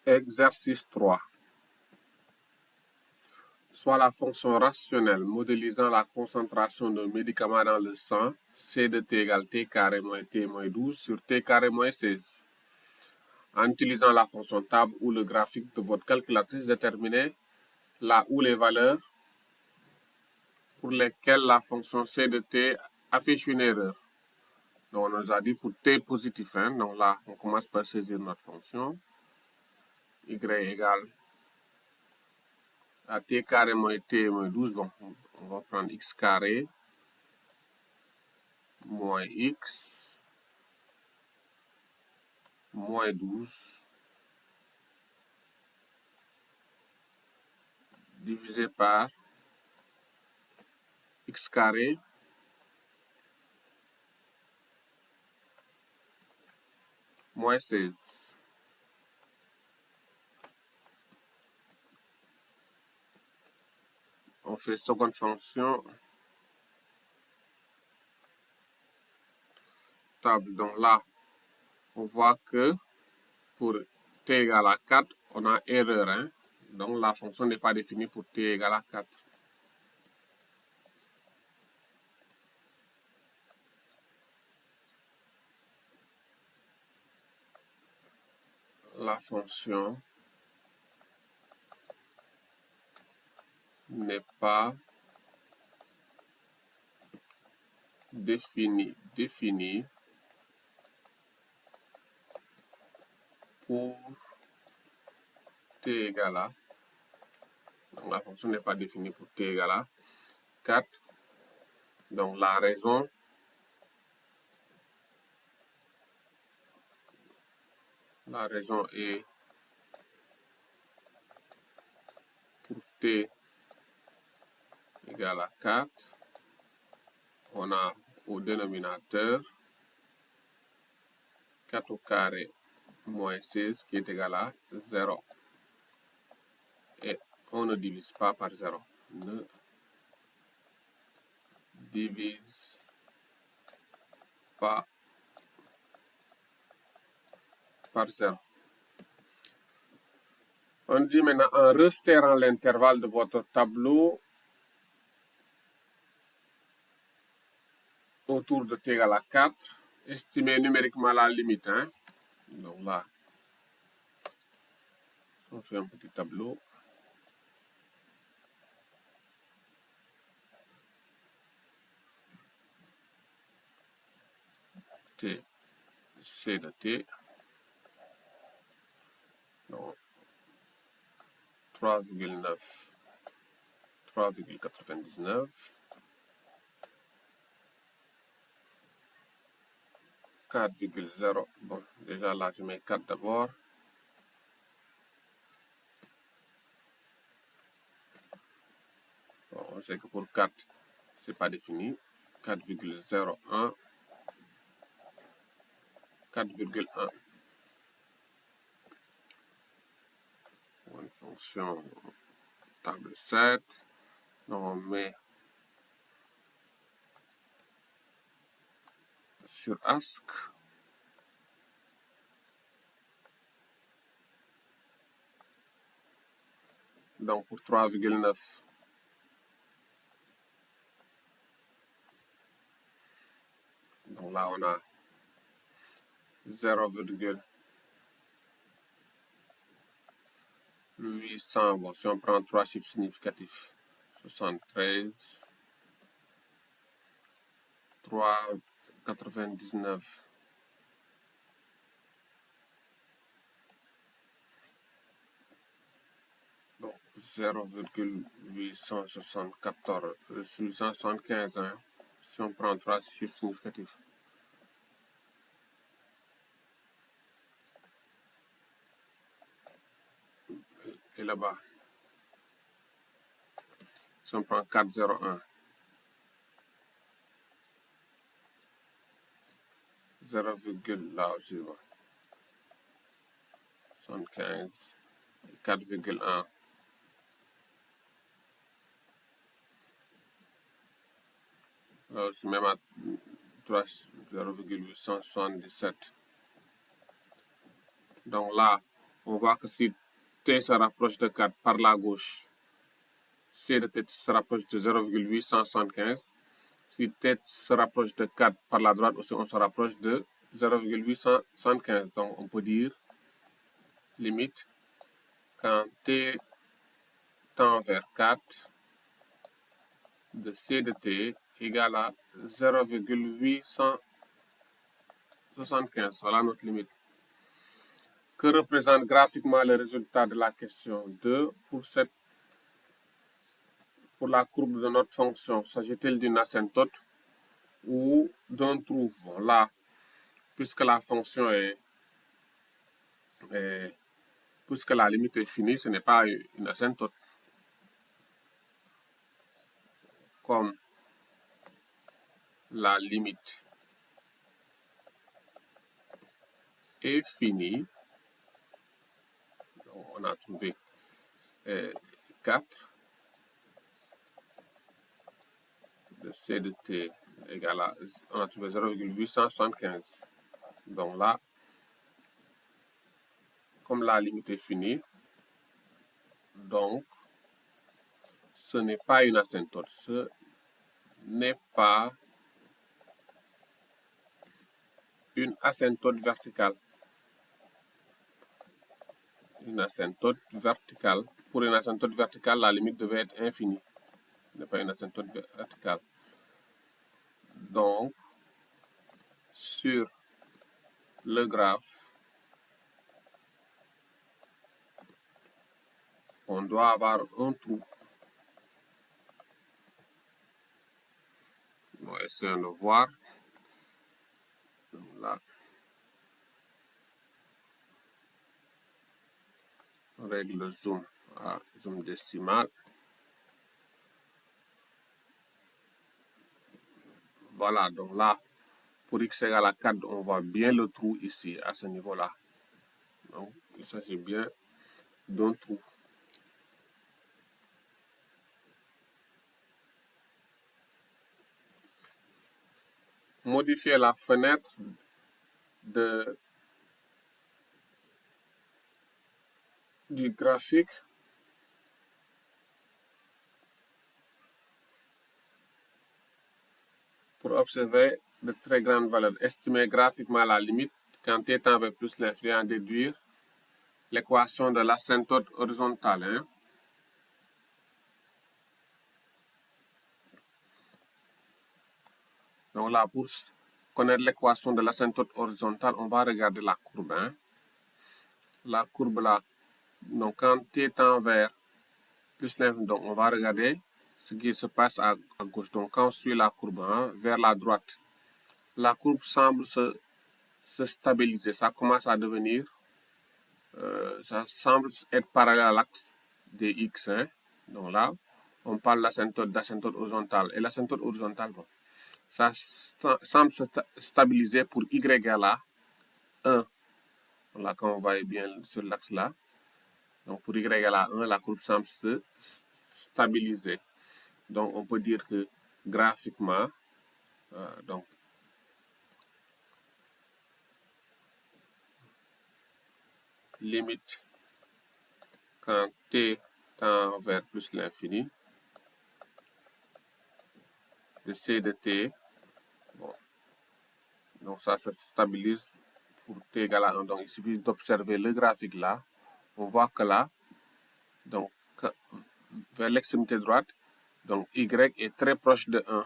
Exercice 3. Soit la fonction rationnelle modélisant la concentration d'un médicament dans le sang, C de t égale t carré moins t moins 12 sur t carré moins 16. En utilisant la fonction table ou le graphique de votre calculatrice, déterminez là où les valeurs pour lesquelles la fonction C de t affiche une erreur. Donc, on nous a dit pour t positif. Donc là, on commence par saisir notre fonction. Y égale à t carré moins t moins 12. Bon, on va prendre x carré moins x moins 12 divisé par x carré moins 16. On fait seconde fonction table. Donc là, on voit que pour t égale à 4, on a erreur. Donc la fonction n'est pas définie pour t égale à 4. La fonction n'est pas définie pour t égale à. Donc la fonction n'est pas définie pour t égale à 4. Donc la raison est pour t égale à 4. On a au dénominateur 4 au carré moins 16 qui est égal à 0. Et on ne divise pas par 0. Ne divise pas par 0. On dit maintenant, en resserrant l'intervalle de votre tableau autour de t égale à 4, estimez numériquement la limite. Donc là, on fait un petit tableau. T, C de t. Donc 3,9, 3,99. 4,0. Bon, déjà là, je mets 4 d'abord. Bon, on sait que pour 4, c'est pas défini. 4,01. 4,1. Une fonction table 7. Donc on met sur ASC. Donc pour 3,9. Donc là on a 0,800. Bon, si on prend 3 chiffres significatifs, 73, 3,99. 0,875 si on prend 3 chiffres significatifs. Et là-bas, si on prend 4,01, 0, là aussi, 75, 4,1. Là aussi, même à 0,877. Donc là, on voit que si t se rapproche de 4 par la gauche, c de t se rapproche de 0,875. Si t se rapproche de 4 par la droite aussi, on se rapproche de 0,875. Donc, on peut dire limite quand t tend vers 4 de c de t égale à 0,875. Voilà notre limite. Que représente graphiquement le résultat de la question 2 pour la courbe de notre fonction? S'agit-il d'une asymptote ou d'un trou? Bon, là, puisque la fonction puisque la limite est finie, ce n'est pas une asymptote. Comme la limite est finie, on a trouvé 4 de c de t égale à, on a trouvé 0,875. Donc là, comme la limite est finie, donc ce n'est pas une asymptote, ce n'est pas une asymptote verticale. Une asymptote verticale. Pour une asymptote verticale, la limite devait être infinie. Ce n'est pas une asymptote verticale. Donc, sur le graphe, on doit avoir un trou. Bon, essayons de voir. Donc là, on règle le zoom à zoom décimal. Voilà, donc là, pour x égale à 4, on voit bien le trou ici, à ce niveau-là. Donc, il s'agit bien d'un trou. Modifier la fenêtre du graphique pour observer de très grandes valeurs. Estimer graphiquement la limite quand t tend vers plus l'infini, en déduire l'équation de l'asymptote horizontale. Hein? Donc là, pour connaître l'équation de l'asymptote horizontale, on va regarder la courbe. Hein? La courbe là, donc quand t tend vers plus l'infini, donc on va regarder ce qui se passe à gauche. Donc quand on suit la courbe vers la droite, la courbe semble se stabiliser. Ça commence à devenir, ça semble être parallèle à l'axe des x. Hein? Donc là, on parle d'asymptote horizontale. Et l'asymptote horizontale, bon, ça semble se stabiliser pour y égale à 1. Là, quand on voit bien sur l'axe là. Donc, pour y égale à 1, la courbe semble se stabiliser. Donc, on peut dire que graphiquement, donc, limite quand t tend vers plus l'infini de c de t, bon, donc ça se stabilise pour t égale à 1. Donc, il suffit d'observer le graphique là. On voit que là, donc, vers l'extrémité droite, donc y est très proche de 1,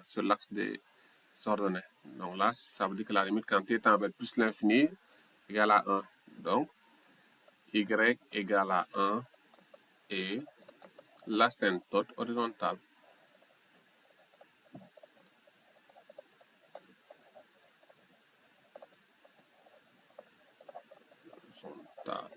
sur l'axe des ordonnées. Donc là, ça veut dire que la limite quand t tend vers plus l'infini égale à 1. Donc, y égale à 1 et l'asymptote horizontale. Horizontale.